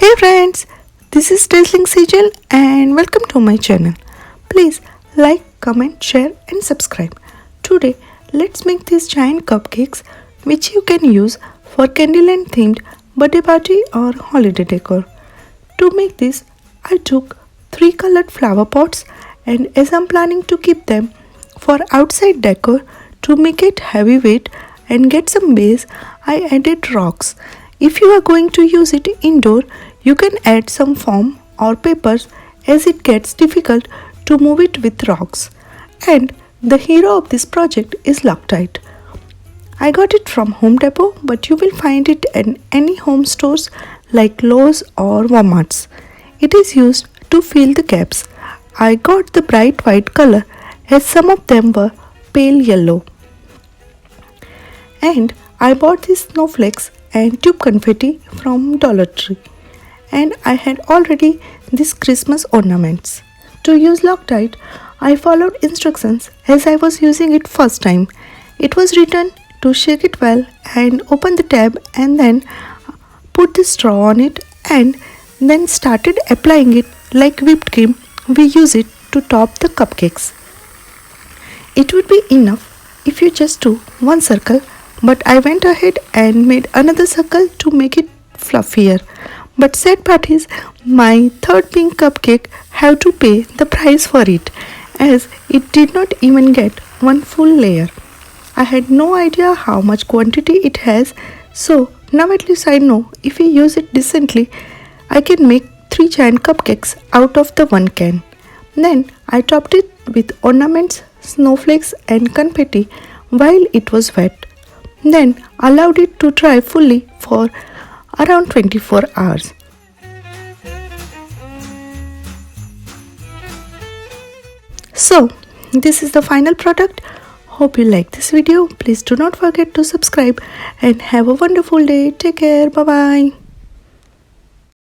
Hey friends, this is Dazzling Sejal and welcome to my channel. Please like, comment, share and subscribe. Today, let's make these giant cupcakes which you can use for candleland themed birthday party or holiday decor. To make this, I took 3 colored flower pots and as I'm planning to keep them for outside decor to make it heavyweight and get some base, I added rocks. If you are going to use it indoor, you can add some foam or papers as it gets difficult to move it with rocks. And the hero of this project is Loctite. I got it from Home Depot, but you will find it in any home stores like Lowe's or Walmart's. It is used to fill the gaps. I got the bright white color as some of them were pale yellow. And I bought these snowflakes and tube confetti from Dollar Tree. And I had already these Christmas ornaments. To use Loctite, I followed instructions as I was using it first time. It was written to shake it well and open the tab and then put the straw on it and then started applying it like whipped cream. We use it to top the cupcakes. It would be enough if you just do one circle, but I went ahead and made another circle to make it fluffier. But sad part is, my third pink cupcake have to pay the price for it, as it did not even get one full layer. I had no idea how much quantity it has, so now at least I know if we use it decently, I can make 3 giant cupcakes out of the one can. Then I topped it with ornaments, snowflakes and confetti while it was wet. Then allowed it to dry fully for around 24 hours. So, this is the final product. Hope you like this video. Please do not forget to subscribe and have a wonderful day. Take care. Bye bye.